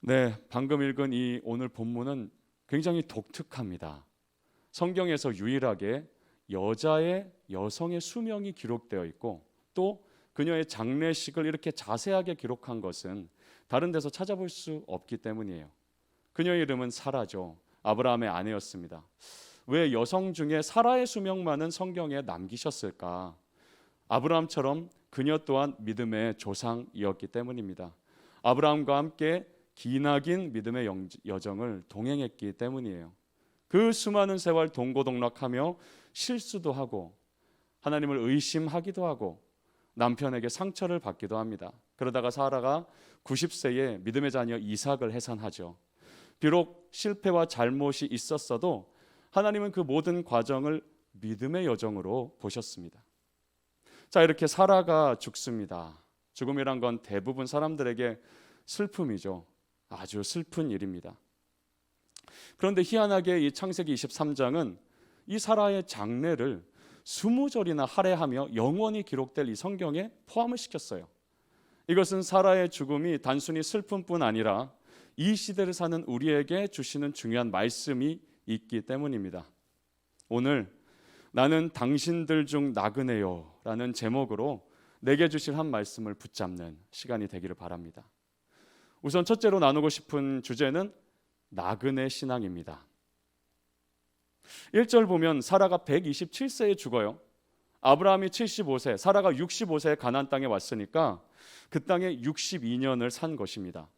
네, 방금 읽은 이 오늘 본문은 굉장히 독특합니다. 성경에서 유일하게 여성의 수명이 기록되어 있고 또 그녀의 장례식을 이렇게 자세하게 기록한 것은 다른 데서 찾아볼 수 없기 때문이에요. 그녀의 이름은 사라죠. 아브라함의 아내였습니다. 왜 여성 중에 사라의 수명만은 성경에 남기셨을까? 아브라함처럼 그녀 또한 믿음의 조상이었기 때문입니다. 아브라함과 함께 기나긴 믿음의 여정을 동행했기 때문이에요. 그 수많은 세월 동고동락하며 실수도 하고 하나님을 의심하기도 하고 남편에게 상처를 받기도 합니다. 그러다가 사라가 90세에 믿음의 자녀 이삭을 해산하죠. 비록 실패와 잘못이 있었어도 하나님은 그 모든 과정을 믿음의 여정으로 보셨습니다. 자, 이렇게 사라가 죽습니다. 죽음이란 건 대부분 사람들에게 슬픔이죠. 아주 슬픈 일입니다. 그런데 희한하게 이 창세기 23장은 이 사라의 장례를 20절이나 할애하며 영원히 기록될 이 성경에 포함을 시켰어요. 이것은 사라의 죽음이 단순히 슬픔뿐 아니라 이 시대를 사는 우리에게 주시는 중요한 말씀이 있기 때문입니다. 오늘 나는 당신들 중 나그네요 라는 제목으로 내게 주실 한 말씀을 붙잡는 시간이 되기를 바랍니다. 우선 첫째로 나누고 싶은 주제는 나그네 신앙입니다. 1절 보면 사라가 127세에 죽어요. 아브라함이 75세, 사라가 65세에 가나안 땅에 왔으니까 그 땅에 62년을 산 것입니다.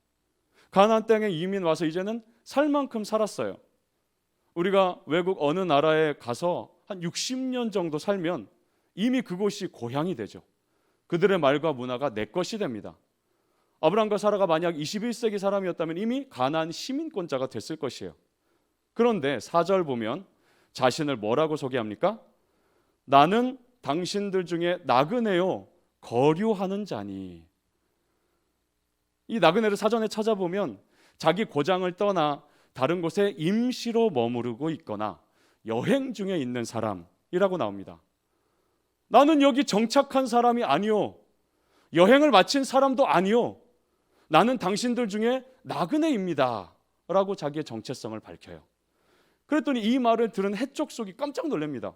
가나안 땅에 이민 와서 이제는 살 만큼 살았어요. 우리가 외국 어느 나라에 가서 한 60년 정도 살면 이미 그곳이 고향이 되죠. 그들의 말과 문화가 내 것이 됩니다. 아브라함과 사라가 만약 21세기 사람이었다면 이미 가나안 시민권자가 됐을 것이에요. 그런데 4절 보면 자신을 뭐라고 소개합니까? 나는 당신들 중에 나그네요 거류하는 자니. 이 나그네를 사전에 찾아보면 자기 고장을 떠나 다른 곳에 임시로 머무르고 있거나 여행 중에 있는 사람이라고 나옵니다. 나는 여기 정착한 사람이 아니요, 여행을 마친 사람도 아니요, 나는 당신들 중에 나그네입니다 라고 자기의 정체성을 밝혀요. 그랬더니 이 말을 들은 해족속이 깜짝 놀랍니다.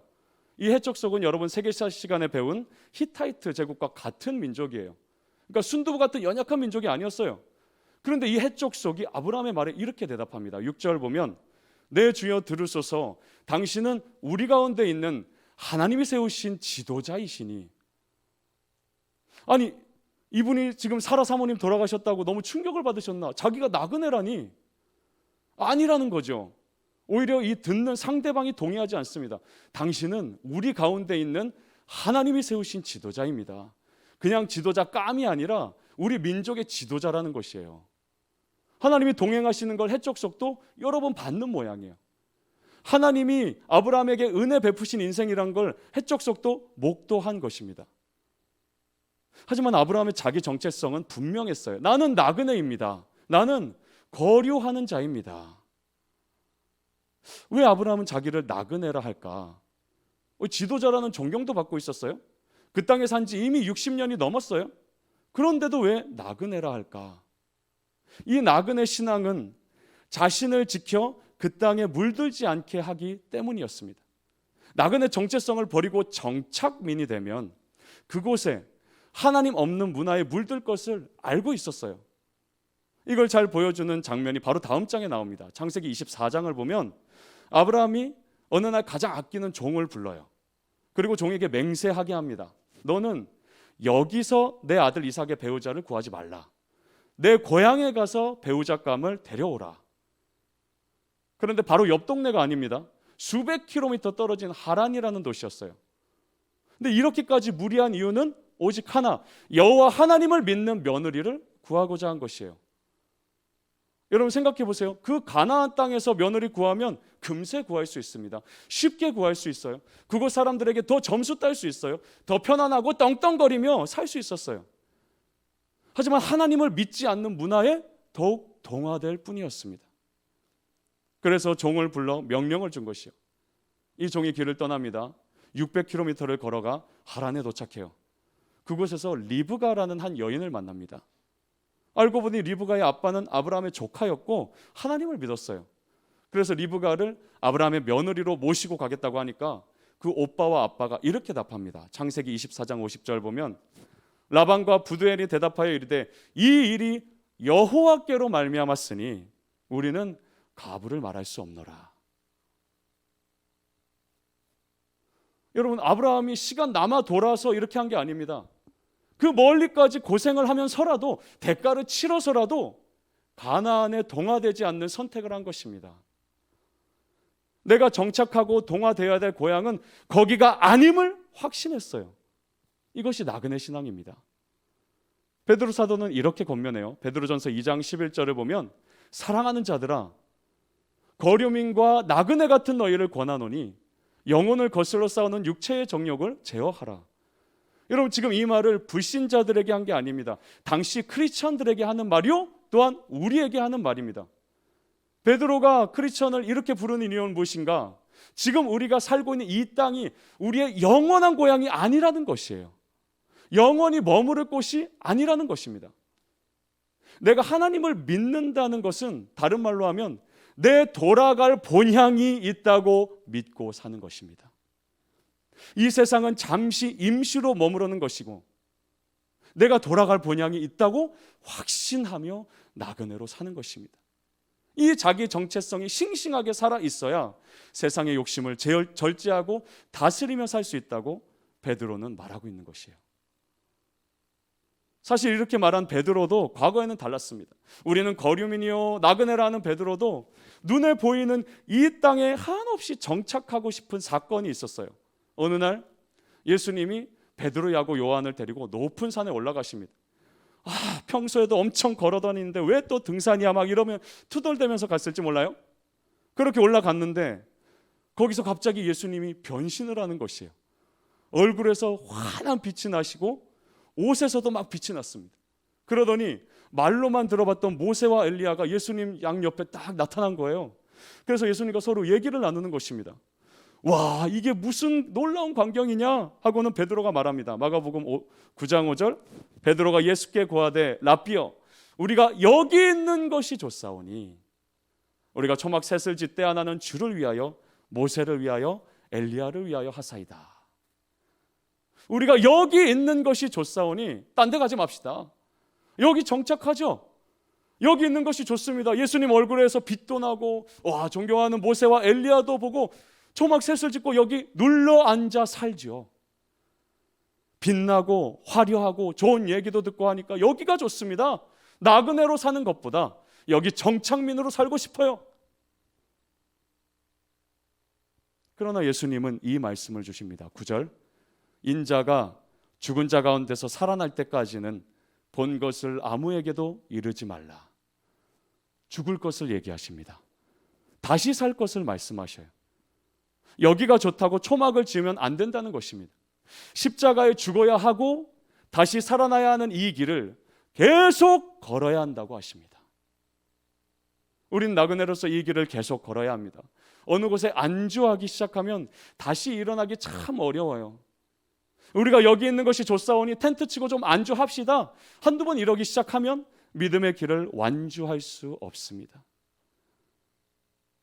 이 해족속은 여러분 세계사 시간에 배운 히타이트 제국과 같은 민족이에요. 그러니까 순두부 같은 연약한 민족이 아니었어요. 그런데 이 해족속이 아브라함의 말에 이렇게 대답합니다. 6절 보면 내 주여 들으소서, 당신은 우리 가운데 있는 하나님이 세우신 지도자이시니. 아니, 이분이 지금 사라 사모님 돌아가셨다고 너무 충격을 받으셨나? 자기가 나그네라니? 아니라는 거죠. 오히려 이 듣는 상대방이 동의하지 않습니다. 당신은 우리 가운데 있는 하나님이 세우신 지도자입니다. 그냥 지도자 깜이 아니라 우리 민족의 지도자라는 것이에요. 하나님이 동행하시는 걸 해족속도 여러 번 받는 모양이에요. 하나님이 아브라함에게 은혜 베푸신 인생이란 걸 해족속도 목도한 것입니다. 하지만 아브라함의 자기 정체성은 분명했어요. 나는 나그네입니다. 나는 거류하는 자입니다. 왜 아브라함은 자기를 나그네라 할까? 지도자라는 존경도 받고 있었어요. 그 땅에 산 지 이미 60년이 넘었어요. 그런데도 왜 나그네라 할까? 이 나그네 신앙은 자신을 지켜 그 땅에 물들지 않게 하기 때문이었습니다. 나그네 정체성을 버리고 정착민이 되면 그곳에 하나님 없는 문화에 물들 것을 알고 있었어요. 이걸 잘 보여주는 장면이 바로 다음 장에 나옵니다. 창세기 24장을 보면 아브라함이 어느 날 가장 아끼는 종을 불러요. 그리고 종에게 맹세하게 합니다. 너는 여기서 내 아들 이삭의 배우자를 구하지 말라. 내 고향에 가서 배우자감을 데려오라. 그런데 바로 옆 동네가 아닙니다. 수백 킬로미터 떨어진 하란이라는 도시였어요. 근데 이렇게까지 무리한 이유는 오직 하나, 여호와 하나님을 믿는 며느리를 구하고자 한 것이에요. 여러분 생각해 보세요. 그 가나안 땅에서 며느리 구하면 금세 구할 수 있습니다. 쉽게 구할 수 있어요. 그곳 사람들에게 더 점수 딸 수 있어요. 더 편안하고 떵떵거리며 살 수 있었어요. 하지만 하나님을 믿지 않는 문화에 더욱 동화될 뿐이었습니다. 그래서 종을 불러 명령을 준 것이요. 이 종이 길을 떠납니다. 600km를 걸어가 하란에 도착해요. 그곳에서 리브가라는 한 여인을 만납니다. 알고 보니 리브가의 아빠는 아브라함의 조카였고 하나님을 믿었어요. 그래서 리브가를 아브라함의 며느리로 모시고 가겠다고 하니까 그 오빠와 아빠가 이렇게 답합니다. 창세기 24장 50절 보면 라반과 부두엘이 대답하여 이르되 이 일이 여호와께로 말미암았으니 우리는 가부를 말할 수 없노라. 여러분, 아브라함이 시간 남아 돌아서 이렇게 한 게 아닙니다. 그 멀리까지 고생을 하면서라도 대가를 치러서라도 가나안에 동화되지 않는 선택을 한 것입니다. 내가 정착하고 동화되어야 될 고향은 거기가 아님을 확신했어요. 이것이 나그네 신앙입니다. 베드로 사도는 이렇게 권면해요. 베드로전서 2장 11절을 보면 사랑하는 자들아 거류민과 나그네 같은 너희를 권하노니 영혼을 거슬러 싸우는 육체의 정욕을 제어하라. 여러분, 지금 이 말을 불신자들에게 한 게 아닙니다. 당시 크리스천들에게 하는 말이요, 또한 우리에게 하는 말입니다. 베드로가 크리스천을 이렇게 부르는 이유는 무엇인가? 지금 우리가 살고 있는 이 땅이 우리의 영원한 고향이 아니라는 것이에요. 영원히 머무를 곳이 아니라는 것입니다. 내가 하나님을 믿는다는 것은 다른 말로 하면 내 돌아갈 본향이 있다고 믿고 사는 것입니다. 이 세상은 잠시 임시로 머무르는 것이고 내가 돌아갈 본향이 있다고 확신하며 나그네로 사는 것입니다. 이 자기 정체성이 싱싱하게 살아 있어야 세상의 욕심을 절제하고 다스리며 살 수 있다고 베드로는 말하고 있는 것이에요. 사실 이렇게 말한 베드로도 과거에는 달랐습니다. 우리는 거류민이요 나그네라는 베드로도 눈에 보이는 이 땅에 한없이 정착하고 싶은 사건이 있었어요. 어느 날 예수님이 베드로, 야고, 요한을 데리고 높은 산에 올라가십니다. 평소에도 엄청 걸어다니는데 왜 또 등산이야 막 이러면 투덜대면서 갔을지 몰라요. 그렇게 올라갔는데 거기서 갑자기 예수님이 변신을 하는 것이에요. 얼굴에서 환한 빛이 나시고 옷에서도 막 빛이 났습니다. 그러더니 말로만 들어봤던 모세와 엘리야가 예수님 양옆에 딱 나타난 거예요. 그래서 예수님과 서로 얘기를 나누는 것입니다. 와, 이게 무슨 놀라운 광경이냐 하고는 베드로가 말합니다. 마가복음 9장 5절 베드로가 예수께 고하되 랍비여 우리가 여기 있는 것이 좋사오니 우리가 초막 셋을 짓되 하나는 주를 위하여 모세를 위하여 엘리야를 위하여 하사이다. 우리가 여기 있는 것이 좋사오니 딴 데 가지 맙시다. 여기 정착하죠. 여기 있는 것이 좋습니다. 예수님 얼굴에서 빛도 나고 존경하는 모세와 엘리야도 보고 초막 셋을 짓고 여기 눌러 앉아 살죠. 빛나고 화려하고 좋은 얘기도 듣고 하니까 여기가 좋습니다. 나그네로 사는 것보다 여기 정착민으로 살고 싶어요. 그러나 예수님은 이 말씀을 주십니다. 9절 인자가 죽은 자 가운데서 살아날 때까지는 본 것을 아무에게도 이르지 말라. 죽을 것을 얘기하십니다. 다시 살 것을 말씀하셔요. 여기가 좋다고 초막을 지으면 안 된다는 것입니다. 십자가에 죽어야 하고 다시 살아나야 하는 이 길을 계속 걸어야 한다고 하십니다. 우린 나그네로서 이 길을 계속 걸어야 합니다. 어느 곳에 안주하기 시작하면 다시 일어나기 참 어려워요. 우리가 여기 있는 것이 좋사오니 텐트 치고 좀 안주합시다. 한두 번 이러기 시작하면 믿음의 길을 완주할 수 없습니다.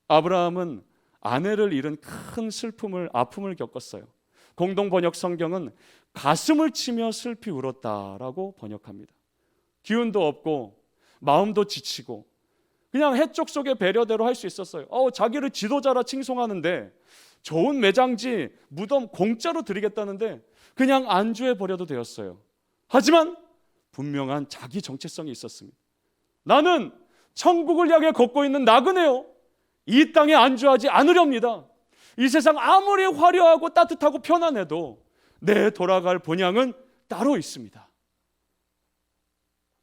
아브라함은 아내를 잃은 큰 아픔을 겪었어요. 공동번역 성경은 가슴을 치며 슬피 울었다라고 번역합니다. 기운도 없고 마음도 지치고 그냥 해쪽 속의 배려대로 할 수 있었어요. 자기를 지도자라 칭송하는데 좋은 매장지 무덤 공짜로 드리겠다는데 그냥 안주해 버려도 되었어요. 하지만 분명한 자기 정체성이 있었습니다. 나는 천국을 향해 걷고 있는 나그네요. 이 땅에 안주하지 않으렵니다. 이 세상 아무리 화려하고 따뜻하고 편안해도 내 돌아갈 본향은 따로 있습니다.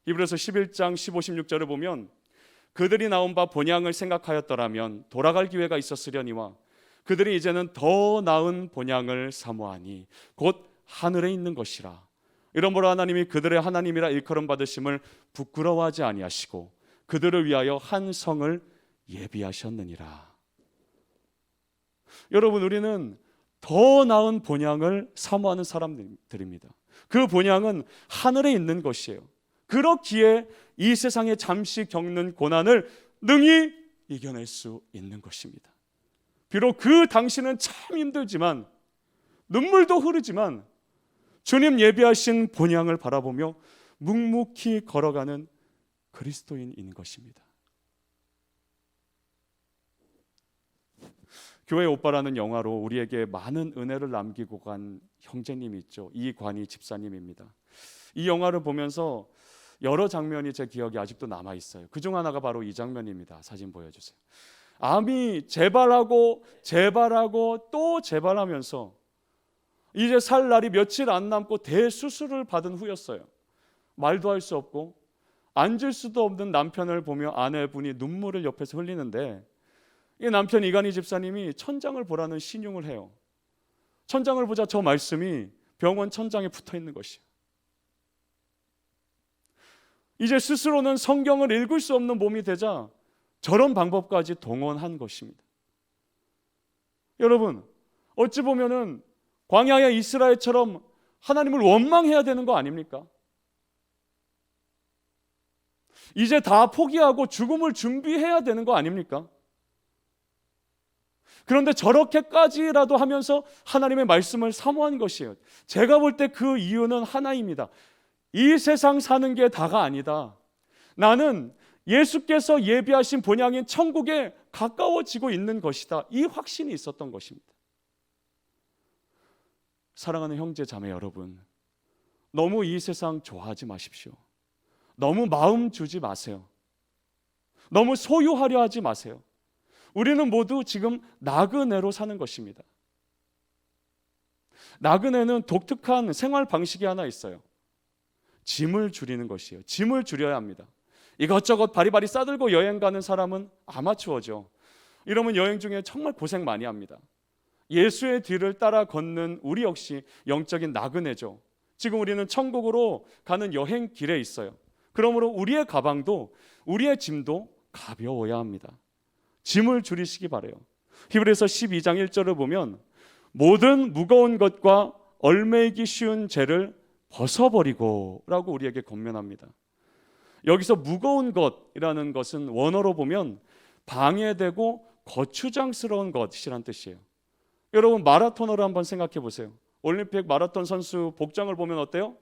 히브리서 11장 15, 16절을 보면 그들이 나온 바 본향을 생각하였더라면 돌아갈 기회가 있었으려니와 그들이 이제는 더 나은 본향을 사모하니 곧 하늘에 있는 것이라. 이러므로 하나님이 그들의 하나님이라 일컬음 받으심을 부끄러워하지 아니하시고 그들을 위하여 한 성을 예비하셨느니라. 여러분, 우리는 더 나은 본향을 사모하는 사람들입니다. 그 본향은 하늘에 있는 것이에요. 그렇기에 이 세상에 잠시 겪는 고난을 능히 이겨낼 수 있는 것입니다. 비록 그 당시는 참 힘들지만, 눈물도 흐르지만 주님 예비하신 본향을 바라보며 묵묵히 걸어가는 그리스도인인 것입니다. 교회 오빠라는 영화로 우리에게 많은 은혜를 남기고 간 형제님이 있죠. 이관희 집사님입니다. 이 영화를 보면서 여러 장면이 제 기억에 아직도 남아 있어요. 그중 하나가 바로 이 장면입니다. 사진 보여주세요. 암이 재발하고 재발하고 또 재발하면서 이제 살 날이 며칠 안 남고 대수술을 받은 후였어요. 말도 할 수 없고 앉을 수도 없는 남편을 보며 아내분이 눈물을 옆에서 흘리는데, 이 남편 이관희 집사님이 천장을 보라는 신용을 해요. 천장을 보자 저 말씀이 병원 천장에 붙어 있는 것이에요. 이제 스스로는 성경을 읽을 수 없는 몸이 되자 저런 방법까지 동원한 것입니다. 여러분, 어찌 보면은 광야의 이스라엘처럼 하나님을 원망해야 되는 거 아닙니까? 이제 다 포기하고 죽음을 준비해야 되는 거 아닙니까? 그런데 저렇게까지라도 하면서 하나님의 말씀을 사모한 것이에요. 제가 볼 때 그 이유는 하나입니다. 이 세상 사는 게 다가 아니다. 나는 예수께서 예비하신 본향인 천국에 가까워지고 있는 것이다. 이 확신이 있었던 것입니다. 사랑하는 형제 자매 여러분, 너무 이 세상 좋아하지 마십시오. 너무 마음 주지 마세요. 너무 소유하려 하지 마세요. 우리는 모두 지금 나그네로 사는 것입니다. 나그네는 독특한 생활 방식이 하나 있어요. 짐을 줄이는 것이에요. 짐을 줄여야 합니다. 이것저것 바리바리 싸들고 여행 가는 사람은 아마추어죠. 이러면 여행 중에 정말 고생 많이 합니다. 예수의 뒤를 따라 걷는 우리 역시 영적인 나그네죠. 지금 우리는 천국으로 가는 여행 길에 있어요. 그러므로 우리의 가방도, 우리의 짐도 가벼워야 합니다. 짐을 줄이시기 바라요. 히브리서 12장 1절을 보면 모든 무거운 것과 얽매이기 쉬운 죄를 벗어버리고 라고 우리에게 권면합니다. 여기서 무거운 것이라는 것은 원어로 보면 방해되고 거추장스러운 것이란 뜻이에요. 여러분, 마라토너를 한번 생각해 보세요. 올림픽 마라톤 선수 복장을 보면 어때요?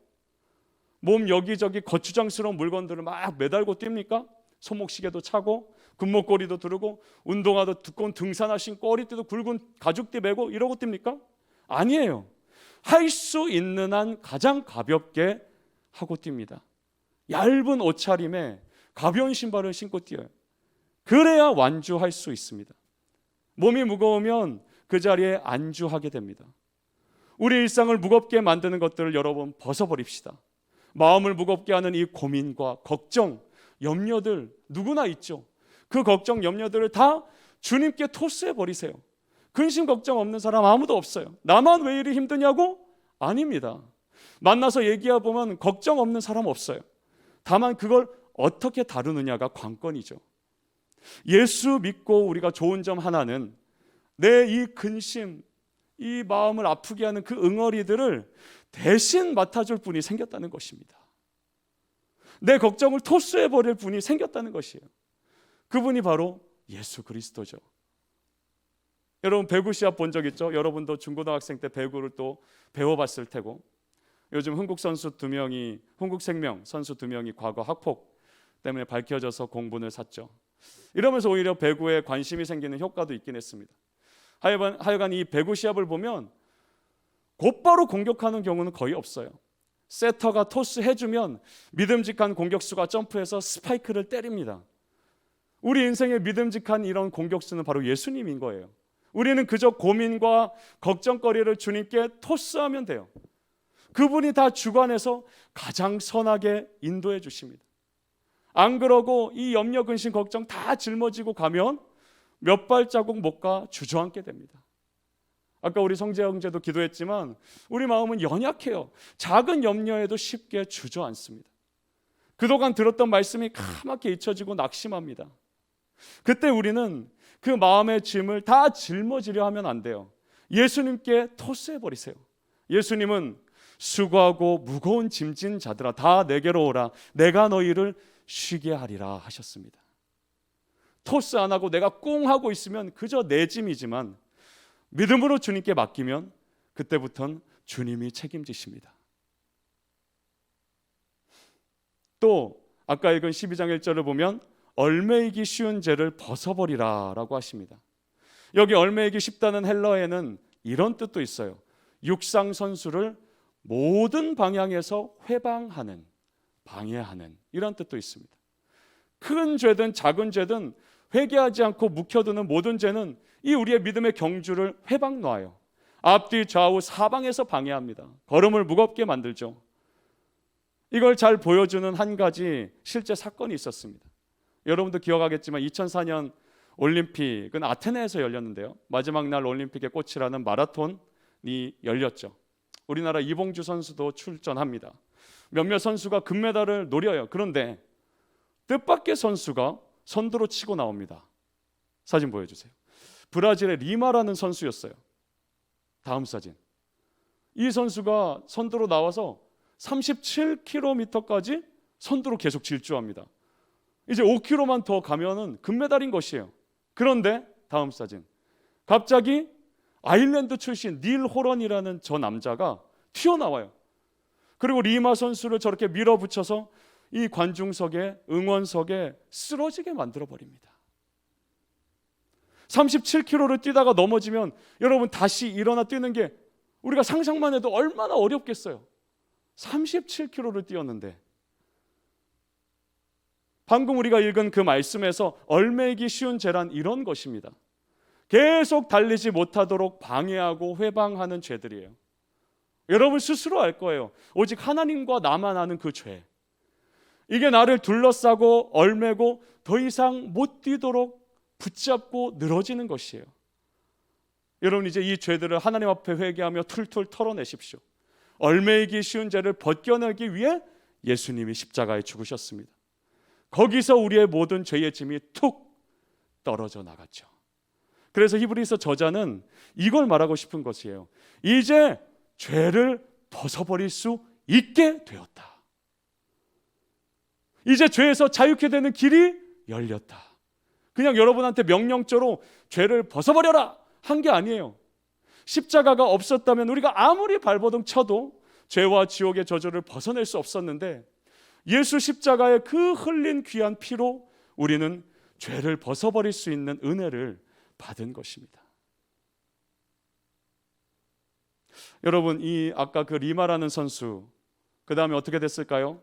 몸 여기저기 거추장스러운 물건들을 막 매달고 뜁니까? 손목시계도 차고 금목걸이도 두르고 운동화도 두꺼운 등산화 신고 꼬리띠도 굵은 가죽띠 메고 이러고 뜁니까? 아니에요. 할 수 있는 한 가장 가볍게 하고 뜁니다. 얇은 옷차림에 가벼운 신발을 신고 뛰어요. 그래야 완주할 수 있습니다. 몸이 무거우면 그 자리에 안주하게 됩니다. 우리 일상을 무겁게 만드는 것들을 여러분 벗어버립시다. 마음을 무겁게 하는 이 고민과 걱정, 염려들 누구나 있죠. 그 걱정, 염려들을 다 주님께 토스해버리세요. 근심 걱정 없는 사람 아무도 없어요. 나만 왜 이리 힘드냐고? 아닙니다. 만나서 얘기해보면 걱정 없는 사람 없어요. 다만 그걸 어떻게 다루느냐가 관건이죠. 예수 믿고 우리가 좋은 점 하나는 내 이 근심, 이 마음을 아프게 하는 그 응어리들을 대신 맡아줄 분이 생겼다는 것입니다. 내 걱정을 토스해버릴 분이 생겼다는 것이에요. 그분이 바로 예수 그리스도죠. 여러분, 배구 시합 본 적 있죠? 여러분도 중고등학생 때 배구를 또 배워봤을 테고, 요즘 흥국생명 선수 2명이 과거 학폭 때문에 밝혀져서 공분을 샀죠. 이러면서 오히려 배구에 관심이 생기는 효과도 있긴 했습니다. 하여간 이 배구 시합을 보면 곧바로 공격하는 경우는 거의 없어요. 세터가 토스 해주면 믿음직한 공격수가 점프해서 스파이크를 때립니다. 우리 인생의 믿음직한 이런 공격수는 바로 예수님인 거예요. 우리는 그저 고민과 걱정거리를 주님께 토스하면 돼요. 그분이 다 주관해서 가장 선하게 인도해 주십니다. 안 그러고 이 염려, 근심, 걱정 다 짊어지고 가면 몇 발자국 못 가 주저앉게 됩니다. 아까 우리 성재 형제도 기도했지만 우리 마음은 연약해요. 작은 염려에도 쉽게 주저앉습니다. 그동안 들었던 말씀이 까맣게 잊혀지고 낙심합니다. 그때 우리는 그 마음의 짐을 다 짊어지려 하면 안 돼요. 예수님께 토스해버리세요. 예수님은 수고하고 무거운 짐진 자들아 다 내게로 오라. 내가 너희를 쉬게 하리라 하셨습니다. 토스 안 하고 내가 꿍 하고 있으면 그저 내 짐이지만 믿음으로 주님께 맡기면 그때부터는 주님이 책임지십니다. 또 아까 읽은 12장 1절을 보면 얼매이기 쉬운 죄를 벗어버리라 라고 하십니다. 여기 얼매이기 쉽다는 헬라어에는 이런 뜻도 있어요. 육상 선수를 모든 방향에서 회방하는, 방해하는 이런 뜻도 있습니다. 큰 죄든 작은 죄든 회개하지 않고 묵혀두는 모든 죄는 이 우리의 믿음의 경주를 회방 놓아요. 앞뒤 좌우 사방에서 방해합니다. 걸음을 무겁게 만들죠. 이걸 잘 보여주는 한 가지 실제 사건이 있었습니다. 여러분도 기억하겠지만 2004년 올림픽은 아테네에서 열렸는데요. 마지막 날 올림픽의 꽃이라는 마라톤이 열렸죠. 우리나라 이봉주 선수도 출전합니다. 몇몇 선수가 금메달을 노려요. 그런데 뜻밖의 선수가 선두로 치고 나옵니다. 사진 보여주세요. 브라질의 리마라는 선수였어요. 다음 사진. 이 선수가 선두로 나와서 37km까지 선두로 계속 질주합니다. 이제 5km만 더 가면은 금메달인 것이에요. 그런데 다음 사진. 갑자기 아일랜드 출신 닐 호런이라는 저 남자가 튀어나와요. 그리고 리마 선수를 저렇게 밀어붙여서 이 관중석에, 응원석에 쓰러지게 만들어버립니다. 37km를 뛰다가 넘어지면 여러분 다시 일어나 뛰는 게 우리가 상상만 해도 얼마나 어렵겠어요. 37km를 뛰었는데 방금 우리가 읽은 그 말씀에서 얼매이기 쉬운 죄란 이런 것입니다. 계속 달리지 못하도록 방해하고 회방하는 죄들이에요. 여러분 스스로 알 거예요. 오직 하나님과 나만 아는 그 죄. 이게 나를 둘러싸고 얼매고 더 이상 못 뛰도록 붙잡고 늘어지는 것이에요. 여러분 이제 이 죄들을 하나님 앞에 회개하며 툴툴 털어내십시오. 얼매이기 쉬운 죄를 벗겨내기 위해 예수님이 십자가에 죽으셨습니다. 거기서 우리의 모든 죄의 짐이 툭 떨어져 나갔죠. 그래서 히브리서 저자는 이걸 말하고 싶은 것이에요. 이제 죄를 벗어버릴 수 있게 되었다. 이제 죄에서 자유케 되는 길이 열렸다. 그냥 여러분한테 명령조로 죄를 벗어버려라 한 게 아니에요. 십자가가 없었다면 우리가 아무리 발버둥 쳐도 죄와 지옥의 저주를 벗어낼 수 없었는데 예수 십자가의 그 흘린 귀한 피로 우리는 죄를 벗어버릴 수 있는 은혜를 받은 것입니다. 여러분 이 아까 그 리마라는 선수 그 다음에 어떻게 됐을까요?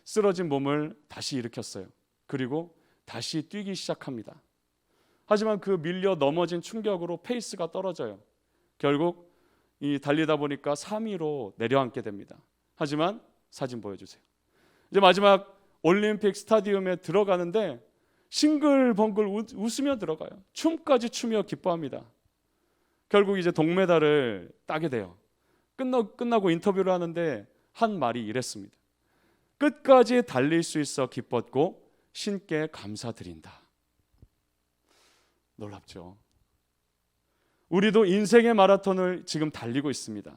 쓰러진 몸을 다시 일으켰어요. 그리고 다시 뛰기 시작합니다. 하지만 그 밀려 넘어진 충격으로 페이스가 떨어져요. 결국 이 달리다 보니까 3위로 내려앉게 됩니다. 하지만 사진 보여주세요. 이제 마지막 올림픽 스타디움에 들어가는데 싱글벙글 웃으며 들어가요. 춤까지 추며 기뻐합니다. 결국 이제 동메달을 따게 돼요. 끝나고 인터뷰를 하는데 한 말이 이랬습니다. 끝까지 달릴 수 있어 기뻤고 신께 감사드린다. 놀랍죠. 우리도 인생의 마라톤을 지금 달리고 있습니다.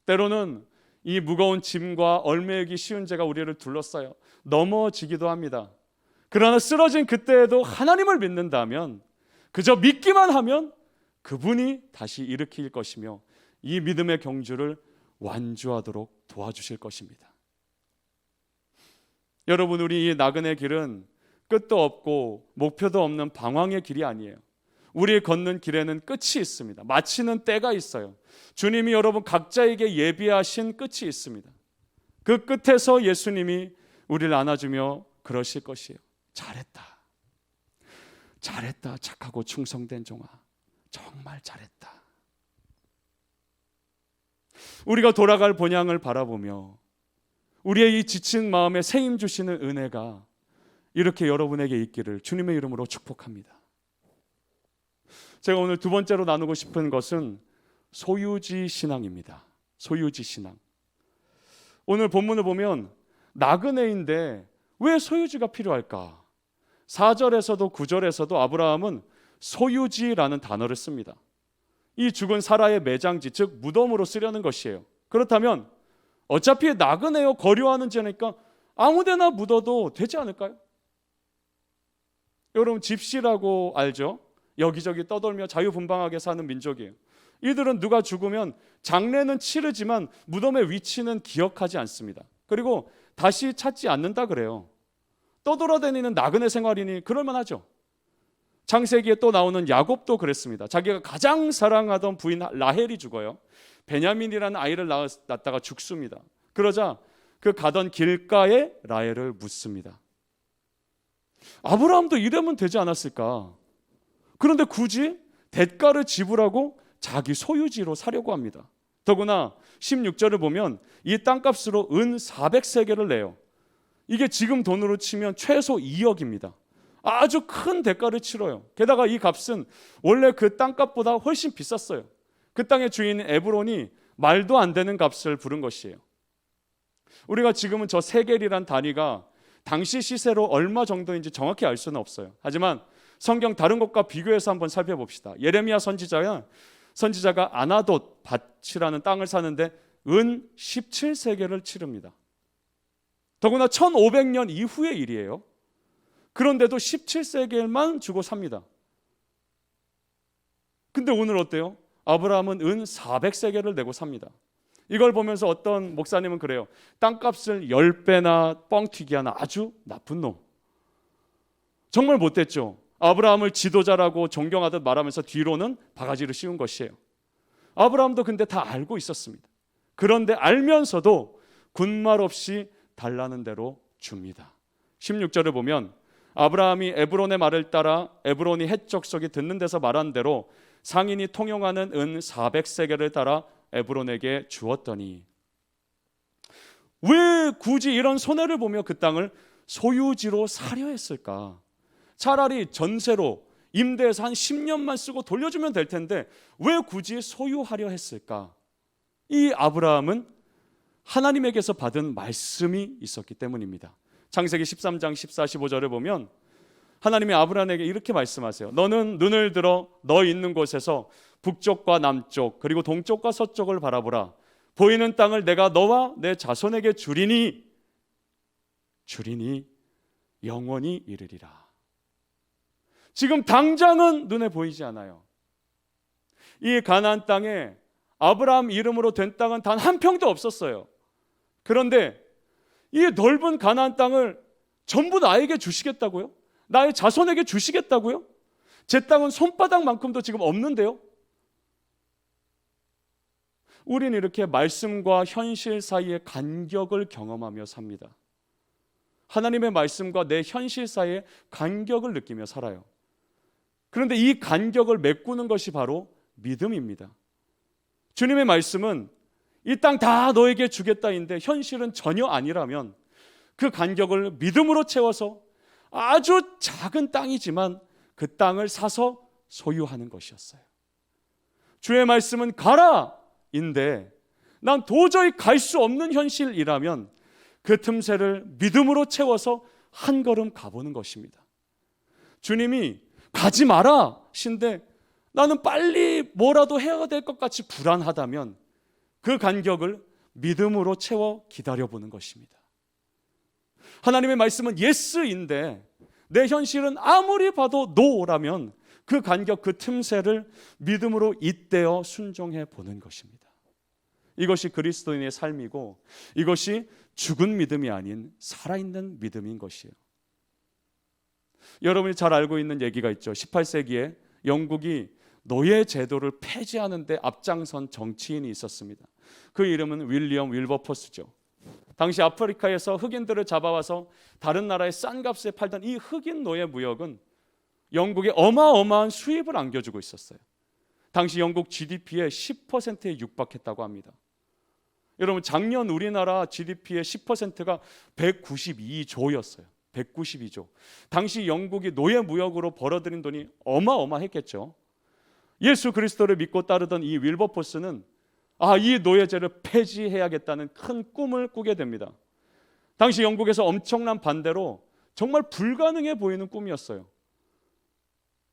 때로는 이 무거운 짐과 얼매이기 쉬운 죄가 우리를 둘러싸여 넘어지기도 합니다. 그러나 쓰러진 그때에도 하나님을 믿는다면 그저 믿기만 하면 그분이 다시 일으킬 것이며 이 믿음의 경주를 완주하도록 도와주실 것입니다. 여러분 우리 이 나그네 길은 끝도 없고 목표도 없는 방황의 길이 아니에요. 우리 걷는 길에는 끝이 있습니다. 마치는 때가 있어요. 주님이 여러분 각자에게 예비하신 끝이 있습니다. 그 끝에서 예수님이 우리를 안아주며 그러실 것이에요. 잘했다. 잘했다. 착하고 충성된 종아. 정말 잘했다. 우리가 돌아갈 본향을 바라보며 우리의 이 지친 마음에 새힘 주시는 은혜가 이렇게 여러분에게 있기를 주님의 이름으로 축복합니다. 제가 오늘 두 번째로 나누고 싶은 것은 소유지 신앙입니다. 소유지 신앙. 오늘 본문을 보면 나그네인데 왜 소유지가 필요할까? 4절에서도 9절에서도 아브라함은 소유지라는 단어를 씁니다. 이 죽은 사라의 매장지, 즉 무덤으로 쓰려는 것이에요. 그렇다면 어차피 나그네요 거류하는지 하니까 아무데나 묻어도 되지 않을까요? 여러분 집시라고 알죠? 여기저기 떠돌며 자유분방하게 사는 민족이에요. 이들은 누가 죽으면 장례는 치르지만 무덤의 위치는 기억하지 않습니다. 그리고 다시 찾지 않는다 그래요. 떠돌아다니는 나그네 생활이니 그럴만하죠. 창세기에 또 나오는 야곱도 그랬습니다. 자기가 가장 사랑하던 부인 라헬이 죽어요. 베냐민이라는 아이를 낳았다가 죽습니다. 그러자 그 가던 길가에 라헬을 묻습니다. 아브라함도 이러면 되지 않았을까? 그런데 굳이 대가를 지불하고 자기 소유지로 사려고 합니다. 더구나 16절을 보면 이 땅값으로 은 400세겔을 내요. 이게 지금 돈으로 치면 최소 2억입니다. 아주 큰 대가를 치러요. 게다가 이 값은 원래 그 땅값보다 훨씬 비쌌어요. 그 땅의 주인인 에브론이 말도 안 되는 값을 부른 것이에요. 우리가 지금은 저 세겔이란 단위가 당시 시세로 얼마 정도인지 정확히 알 수는 없어요. 하지만 성경 다른 것과 비교해서 한번 살펴봅시다. 예레미야 선지자가 아나돗 밭이라는 땅을 사는데 은 17세겔을 치릅니다. 더구나 1500년 이후의 일이에요. 그런데도 17세겔만 주고 삽니다. 근데 오늘 어때요? 아브라함은 은 400세겔을 내고 삽니다. 이걸 보면서 어떤 목사님은 그래요. 땅값을 10배나 뻥튀기한 아주 나쁜 놈. 정말 못됐죠. 아브라함을 지도자라고 존경하듯 말하면서 뒤로는 바가지를 씌운 것이에요. 아브라함도 근데 다 알고 있었습니다. 그런데 알면서도 군말 없이 달라는 대로 줍니다. 16절을 보면 아브라함이 에브론의 말을 따라 에브론이 헷 족속이 듣는 데서 말한 대로 상인이 통용하는 은 400세겔을 따라 에브론에게 주었더니, 왜 굳이 이런 손해를 보며 그 땅을 소유지로 사려 했을까? 차라리 전세로 임대해서 한 10년만 쓰고 돌려주면 될 텐데 왜 굳이 소유하려 했을까? 이 아브라함은 하나님에게서 받은 말씀이 있었기 때문입니다. 창세기 13장 14, 15절을 보면 하나님이 아브라함에게 이렇게 말씀하세요. 너는 눈을 들어 너 있는 곳에서 북쪽과 남쪽 그리고 동쪽과 서쪽을 바라보라. 보이는 땅을 내가 너와 내 자손에게 주리니 영원히 이르리라. 지금 당장은 눈에 보이지 않아요. 이 가나안 땅에 아브라함 이름으로 된 땅은 단 한 평도 없었어요. 그런데 이 넓은 가나안 땅을 전부 나에게 주시겠다고요? 나의 자손에게 주시겠다고요? 제 땅은 손바닥만큼도 지금 없는데요. 우리는 이렇게 말씀과 현실 사이의 간격을 경험하며 삽니다. 하나님의 말씀과 내 현실 사이의 간격을 느끼며 살아요. 그런데 이 간격을 메꾸는 것이 바로 믿음입니다. 주님의 말씀은 이 땅 다 너에게 주겠다인데 현실은 전혀 아니라면 그 간격을 믿음으로 채워서 아주 작은 땅이지만 그 땅을 사서 소유하는 것이었어요. 주의 말씀은 가라인데 난 도저히 갈 수 없는 현실이라면 그 틈새를 믿음으로 채워서 한 걸음 가보는 것입니다. 주님이 가지 마라 신데 나는 빨리 뭐라도 해야 될 것 같이 불안하다면 그 간격을 믿음으로 채워 기다려보는 것입니다. 하나님의 말씀은 예스인데 내 현실은 아무리 봐도 노라면 그 간격, 그 틈새를 믿음으로 잇대어 순종해 보는 것입니다. 이것이 그리스도인의 삶이고 이것이 죽은 믿음이 아닌 살아있는 믿음인 것이에요. 여러분이 잘 알고 있는 얘기가 있죠. 18세기에 영국이 노예 제도를 폐지하는 데 앞장선 정치인이 있었습니다. 그 이름은 윌리엄 윌버포스죠. 당시 아프리카에서 흑인들을 잡아와서 다른 나라에 싼 값에 팔던 이 흑인 노예 무역은 영국에 어마어마한 수입을 안겨주고 있었어요. 당시 영국 GDP의 10%에 육박했다고 합니다. 여러분 작년 우리나라 GDP의 10%가 192조였어요. 192조. 당시 영국이 노예 무역으로 벌어들인 돈이 어마어마했겠죠. 예수 그리스도를 믿고 따르던 이 윌버포스는 이 노예제를 폐지해야겠다는 큰 꿈을 꾸게 됩니다. 당시 영국에서 엄청난 반대로 정말 불가능해 보이는 꿈이었어요.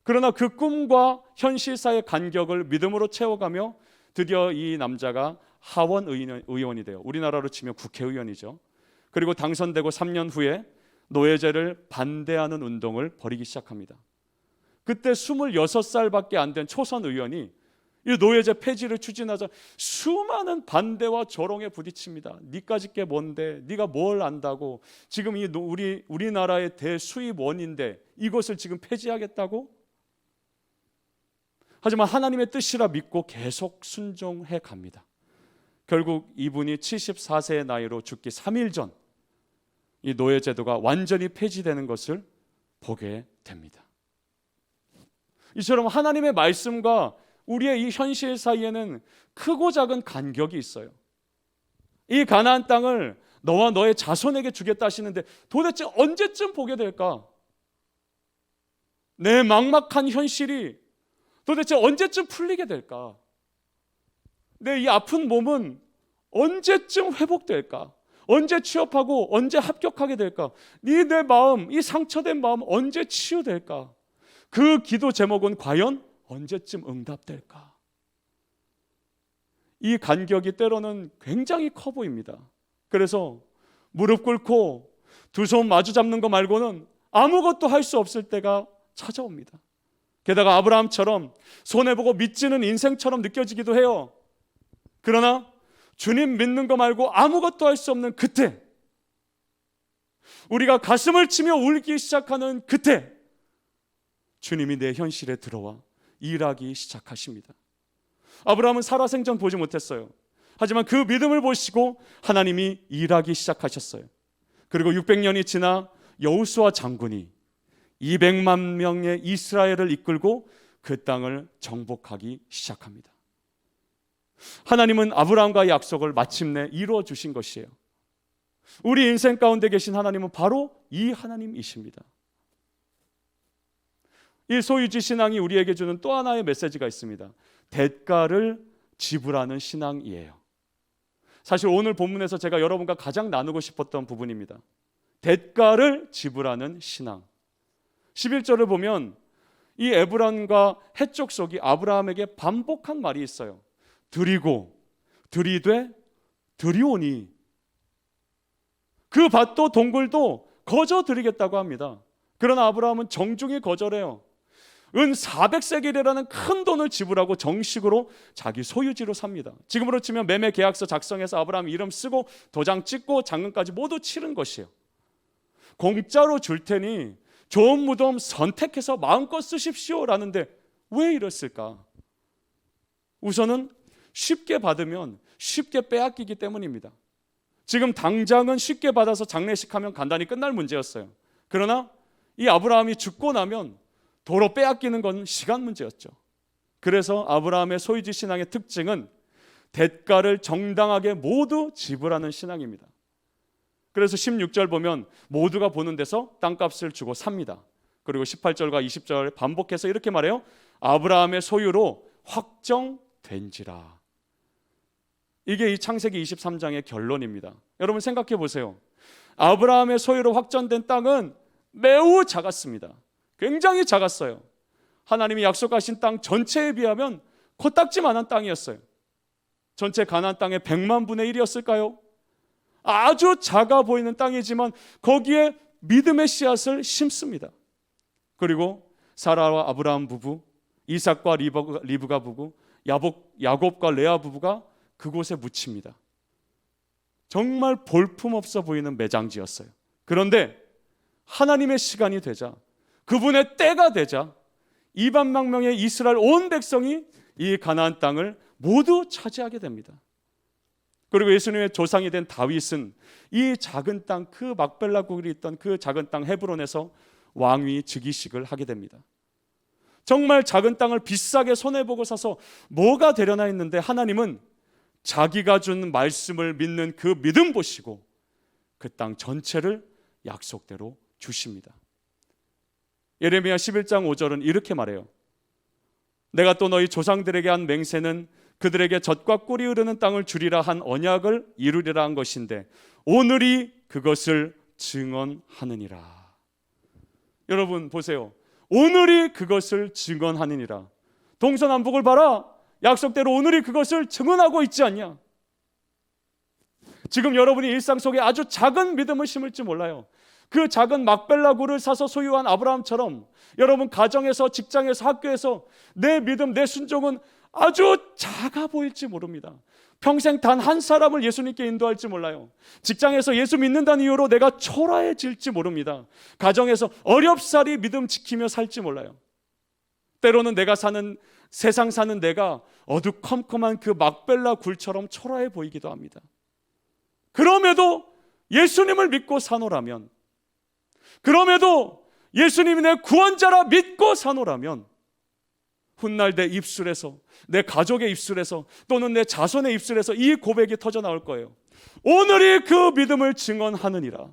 그러나 그 꿈과 현실 사이의 간격을 믿음으로 채워가며 드디어 이 남자가 하원 의원이 돼요. 우리나라로 치면 국회의원이죠. 그리고 당선되고 3년 후에 노예제를 반대하는 운동을 벌이기 시작합니다. 그때 26살밖에 안 된 초선 의원이 이 노예제 폐지를 추진하자 수많은 반대와 조롱에 부딪힙니다. 니까짓 게 뭔데? 네가 뭘 안다고? 지금 이 우리나라의 대수입원인데 이것을 지금 폐지하겠다고? 하지만 하나님의 뜻이라 믿고 계속 순종해 갑니다. 결국 이분이 74세의 나이로 죽기 3일 전 이 노예제도가 완전히 폐지되는 것을 보게 됩니다. 이처럼 하나님의 말씀과 우리의 이 현실 사이에는 크고 작은 간격이 있어요. 이 가나안 땅을 너와 너의 자손에게 주겠다 하시는데 도대체 언제쯤 보게 될까? 내 막막한 현실이 도대체 언제쯤 풀리게 될까? 내 이 아픈 몸은 언제쯤 회복될까? 언제 취업하고 언제 합격하게 될까? 내 마음, 이 상처된 마음 언제 치유될까? 그 기도 제목은 과연 언제쯤 응답될까? 이 간격이 때로는 굉장히 커 보입니다. 그래서 무릎 꿇고 두 손 마주 잡는 거 말고는 아무것도 할 수 없을 때가 찾아옵니다. 게다가 아브라함처럼 손해보고 믿지는 인생처럼 느껴지기도 해요. 그러나 주님 믿는 거 말고 아무것도 할 수 없는 그때, 우리가 가슴을 치며 울기 시작하는 그때 주님이 내 현실에 들어와 일하기 시작하십니다. 아브라함은 살아생전 보지 못했어요. 하지만 그 믿음을 보시고 하나님이 일하기 시작하셨어요. 그리고 600년이 지나 여호수아 장군이 200만 명의 이스라엘을 이끌고 그 땅을 정복하기 시작합니다. 하나님은 아브라함과의 약속을 마침내 이루어 주신 것이에요. 우리 인생 가운데 계신 하나님은 바로 이 하나님이십니다. 이 소유지 신앙이 우리에게 주는 또 하나의 메시지가 있습니다. 대가를 지불하는 신앙이에요. 사실 오늘 본문에서 제가 여러분과 가장 나누고 싶었던 부분입니다. 대가를 지불하는 신앙. 11절을 보면 이 에브론과 해쪽 속이 아브라함에게 반복한 말이 있어요. 드리고 드리되 드리오니, 그 밭도 동굴도 거저 드리겠다고 합니다. 그러나 아브라함은 정중히 거절해요. 은 400세겔이라는 큰 돈을 지불하고 정식으로 자기 소유지로 삽니다. 지금으로 치면 매매 계약서 작성해서 아브라함 이름 쓰고 도장 찍고 잔금까지 모두 치른 것이에요. 공짜로 줄 테니 좋은 무덤 선택해서 마음껏 쓰십시오라는데 왜 이랬을까? 우선은 쉽게 받으면 쉽게 빼앗기기 때문입니다. 지금 당장은 쉽게 받아서 장례식하면 간단히 끝날 문제였어요. 그러나 이 아브라함이 죽고 나면 도로 빼앗기는 건 시간 문제였죠. 그래서 아브라함의 소유지 신앙의 특징은 대가를 정당하게 모두 지불하는 신앙입니다. 그래서 16절 보면 모두가 보는 데서 땅값을 주고 삽니다. 그리고 18절과 20절 반복해서 이렇게 말해요. 아브라함의 소유로 확정된지라. 이게 이 창세기 23장의 결론입니다. 여러분 생각해 보세요. 아브라함의 소유로 확정된 땅은 매우 작았습니다. 굉장히 작았어요. 하나님이 약속하신 땅 전체에 비하면 코딱지만한 땅이었어요. 전체 가나안 땅의 100만 분의 1이었을까요? 아주 작아 보이는 땅이지만 거기에 믿음의 씨앗을 심습니다. 그리고 사라와 아브라함 부부, 이삭과 리브가 부부, 야곱과 레아 부부가 그곳에 묻힙니다. 정말 볼품없어 보이는 매장지였어요. 그런데 하나님의 시간이 되자, 그분의 때가 되자 200만 명의 이스라엘 온 백성이 이 가나안 땅을 모두 차지하게 됩니다. 그리고 예수님의 조상이 된 다윗은 이 작은 땅, 그 막벨라 국이 있던 그 작은 땅 헤브론에서 왕위 즉위식을 하게 됩니다. 정말 작은 땅을 비싸게 손해보고 사서 뭐가 되려나 했는데 하나님은 자기가 준 말씀을 믿는 그 믿음 보시고 그 땅 전체를 약속대로 주십니다. 예레미야 11장 5절은 이렇게 말해요. 내가 또 너희 조상들에게 한 맹세는 그들에게 젖과 꿀이 흐르는 땅을 주리라 한 언약을 이루리라 한 것인데 오늘이 그것을 증언하느니라. 여러분 보세요. 오늘이 그것을 증언하느니라. 동서남북을 봐라. 약속대로 오늘이 그것을 증언하고 있지 않냐? 지금 여러분이 일상 속에 아주 작은 믿음을 심을지 몰라요. 그 작은 막벨라 굴을 사서 소유한 아브라함처럼 여러분 가정에서, 직장에서, 학교에서 내 믿음, 내 순종은 아주 작아 보일지 모릅니다. 평생 단 한 사람을 예수님께 인도할지 몰라요. 직장에서 예수 믿는다는 이유로 내가 초라해질지 모릅니다. 가정에서 어렵사리 믿음 지키며 살지 몰라요. 때로는 내가 사는, 세상 사는 내가 어두컴컴한 그 막벨라 굴처럼 초라해 보이기도 합니다. 그럼에도 예수님을 믿고 사노라면, 그럼에도 예수님이 내 구원자라 믿고 사노라면 훗날 내 입술에서, 내 가족의 입술에서, 또는 내 자손의 입술에서 이 고백이 터져 나올 거예요. 오늘이 그 믿음을 증언하느니라.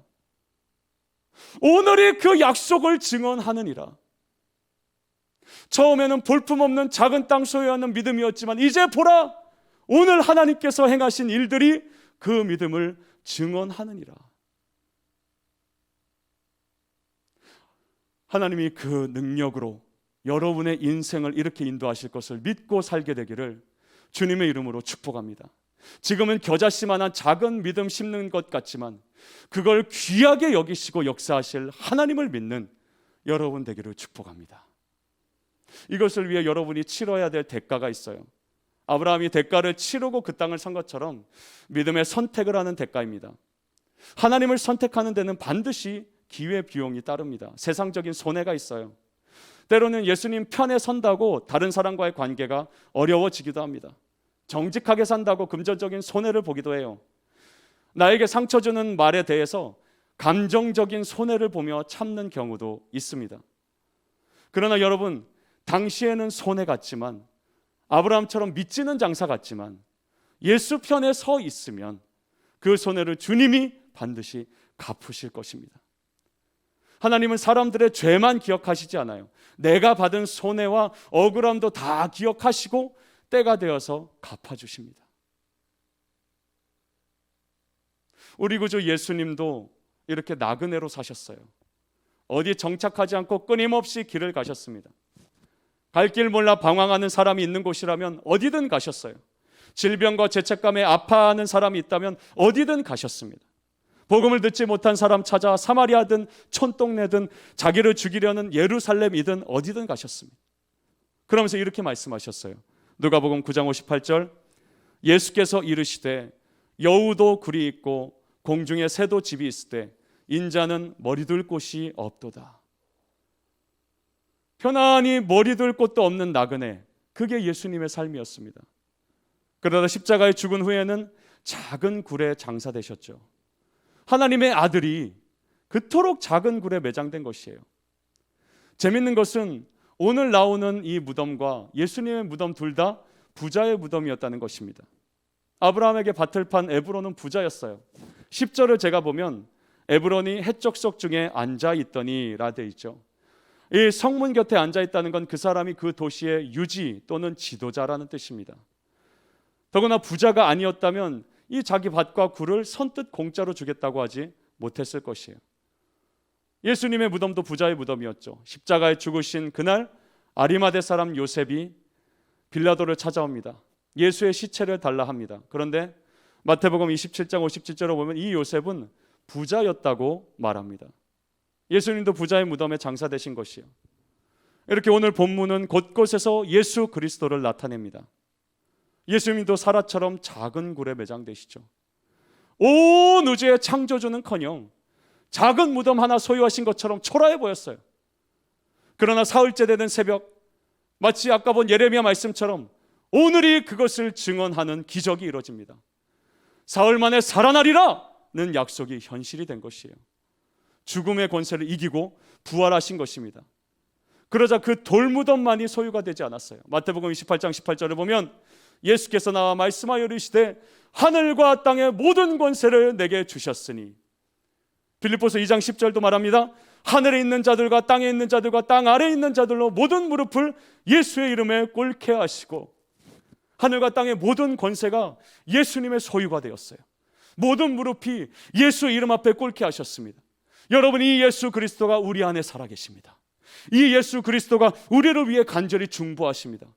오늘이 그 약속을 증언하느니라. 처음에는 볼품없는 작은 땅 소유하는 믿음이었지만 이제 보라, 오늘 하나님께서 행하신 일들이 그 믿음을 증언하느니라. 하나님이 그 능력으로 여러분의 인생을 이렇게 인도하실 것을 믿고 살게 되기를 주님의 이름으로 축복합니다. 지금은 겨자씨만한 작은 믿음 심는 것 같지만 그걸 귀하게 여기시고 역사하실 하나님을 믿는 여러분 되기를 축복합니다. 이것을 위해 여러분이 치러야 될 대가가 있어요. 아브라함이 대가를 치르고 그 땅을 산 것처럼 믿음의 선택을 하는 대가입니다. 하나님을 선택하는 데는 반드시 기회 비용이 따릅니다. 세상적인 손해가 있어요. 때로는 예수님 편에 선다고 다른 사람과의 관계가 어려워지기도 합니다. 정직하게 산다고 금전적인 손해를 보기도 해요. 나에게 상처 주는 말에 대해서 감정적인 손해를 보며 참는 경우도 있습니다. 그러나 여러분, 당시에는 손해 같지만, 아브라함처럼 믿지는 장사 같지만 예수 편에 서 있으면 그 손해를 주님이 반드시 갚으실 것입니다. 하나님은 사람들의 죄만 기억하시지 않아요. 내가 받은 손해와 억울함도 다 기억하시고 때가 되어서 갚아주십니다. 우리 구주 예수님도 이렇게 나그네로 사셨어요. 어디 정착하지 않고 끊임없이 길을 가셨습니다. 갈 길 몰라 방황하는 사람이 있는 곳이라면 어디든 가셨어요. 질병과 죄책감에 아파하는 사람이 있다면 어디든 가셨습니다. 복음을 듣지 못한 사람 찾아 사마리아든 촌동네든 자기를 죽이려는 예루살렘이든 어디든 가셨습니다. 그러면서 이렇게 말씀하셨어요. 누가복음 9장 58절, 예수께서 이르시되 여우도 굴이 있고 공중에 새도 집이 있을 때 인자는 머리둘 곳이 없도다. 편안히 머리둘 곳도 없는 나그네, 그게 예수님의 삶이었습니다. 그러다 십자가에 죽은 후에는 작은 굴에 장사되셨죠. 하나님의 아들이 그토록 작은 굴에 매장된 것이에요. 재밌는 것은 오늘 나오는 이 무덤과 예수님의 무덤 둘 다 부자의 무덤이었다는 것입니다. 아브라함에게 밭을 판 에브론은 부자였어요. 10절을 제가 보면 에브론이 해적석 중에 앉아있더니라 되어 있죠. 이 성문 곁에 앉아있다는 건 그 사람이 그 도시의 유지 또는 지도자라는 뜻입니다. 더구나 부자가 아니었다면 이 자기 밭과 굴을 선뜻 공짜로 주겠다고 하지 못했을 것이에요. 예수님의 무덤도 부자의 무덤이었죠. 십자가에 죽으신 그날 아리마대 사람 요셉이 빌라도를 찾아옵니다. 예수의 시체를 달라 합니다. 그런데 마태복음 27장 57절을 보면 이 요셉은 부자였다고 말합니다. 예수님도 부자의 무덤에 장사되신 것이에요. 이렇게 오늘 본문은 곳곳에서 예수 그리스도를 나타냅니다. 예수님도 사라처럼 작은 굴에 매장되시죠. 온 우주의 창조주는커녕 작은 무덤 하나 소유하신 것처럼 초라해 보였어요. 그러나 사흘째 되는 새벽, 마치 아까 본 예레미야 말씀처럼 오늘이 그것을 증언하는 기적이 이루어집니다. 사흘 만에 살아나리라는 약속이 현실이 된 것이에요. 죽음의 권세를 이기고 부활하신 것입니다. 그러자 그 돌무덤만이 소유가 되지 않았어요. 마태복음 28장 18절을 보면 예수께서 나와 말씀하여 이르시되 하늘과 땅의 모든 권세를 내게 주셨으니, 빌립보서 2장 10절도 말합니다. 하늘에 있는 자들과 땅에 있는 자들과 땅 아래에 있는 자들로 모든 무릎을 예수의 이름에 꿇게 하시고, 하늘과 땅의 모든 권세가 예수님의 소유가 되었어요. 모든 무릎이 예수 이름 앞에 꿇게 하셨습니다. 여러분, 이 예수 그리스도가 우리 안에 살아계십니다. 이 예수 그리스도가 우리를 위해 간절히 중보하십니다.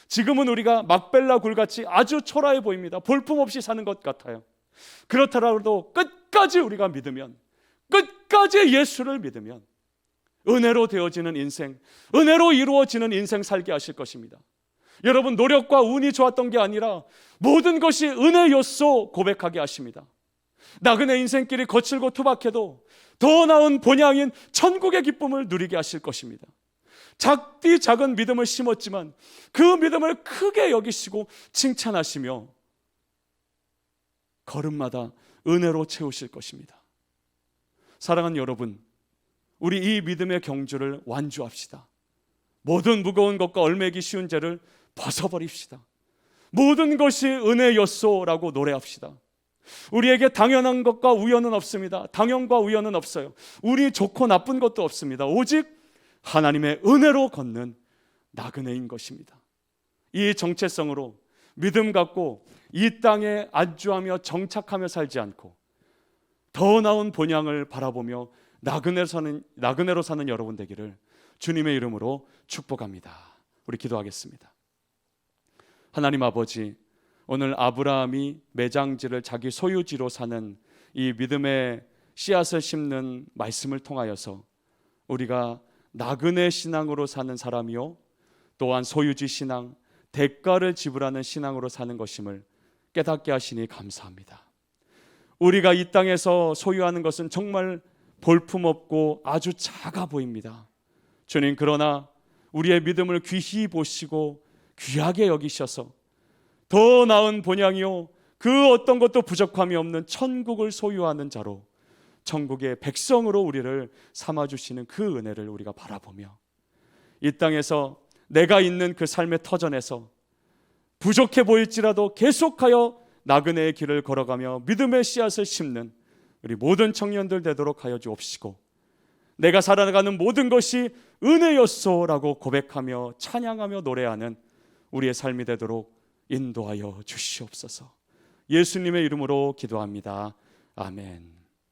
지금은 우리가 막벨라 굴같이 아주 초라해 보입니다. 볼품없이 사는 것 같아요. 그렇더라도 끝까지 우리가 믿으면, 끝까지 예수를 믿으면 은혜로 되어지는 인생, 은혜로 이루어지는 인생 살게 하실 것입니다. 여러분, 노력과 운이 좋았던 게 아니라 모든 것이 은혜였소 고백하게 하십니다. 나그네 인생길이 거칠고 투박해도 더 나은 본향인 천국의 기쁨을 누리게 하실 것입니다. 작디 작은 믿음을 심었지만 그 믿음을 크게 여기시고 칭찬하시며 걸음마다 은혜로 채우실 것입니다. 사랑하는 여러분, 우리 이 믿음의 경주를 완주합시다. 모든 무거운 것과 얼매기 쉬운 죄를 벗어버립시다. 모든 것이 은혜였소라고 노래합시다. 우리에게 당연한 것과 우연은 없습니다. 당연과 우연은 없어요. 우리 좋고 나쁜 것도 없습니다. 오직 하나님의 은혜로 걷는 나그네인 것입니다. 이 정체성으로 믿음 갖고 이 땅에 안주하며 정착하며 살지 않고 더 나은 본향을 바라보며 나그네로 사는 여러분 되기를 주님의 이름으로 축복합니다. 우리 기도하겠습니다. 하나님 아버지, 오늘 아브라함이 매장지를 자기 소유지로 사는 이 믿음의 씨앗을 심는 말씀을 통하여서 우리가 나그네 신앙으로 사는 사람이요, 또한 소유지 신앙, 대가를 지불하는 신앙으로 사는 것임을 깨닫게 하시니 감사합니다. 우리가 이 땅에서 소유하는 것은 정말 볼품없고 아주 작아 보입니다. 주님, 그러나 우리의 믿음을 귀히 보시고 귀하게 여기셔서 더 나은 본향이요, 그 어떤 것도 부족함이 없는 천국을 소유하는 자로, 천국의 백성으로 우리를 삼아주시는 그 은혜를 우리가 바라보며 이 땅에서 내가 있는 그 삶의 터전에서 부족해 보일지라도 계속하여 나그네의 길을 걸어가며 믿음의 씨앗을 심는 우리 모든 청년들 되도록 하여 주옵시고, 내가 살아가는 모든 것이 은혜였소라고 고백하며 찬양하며 노래하는 우리의 삶이 되도록 인도하여 주시옵소서. 예수님의 이름으로 기도합니다. 아멘.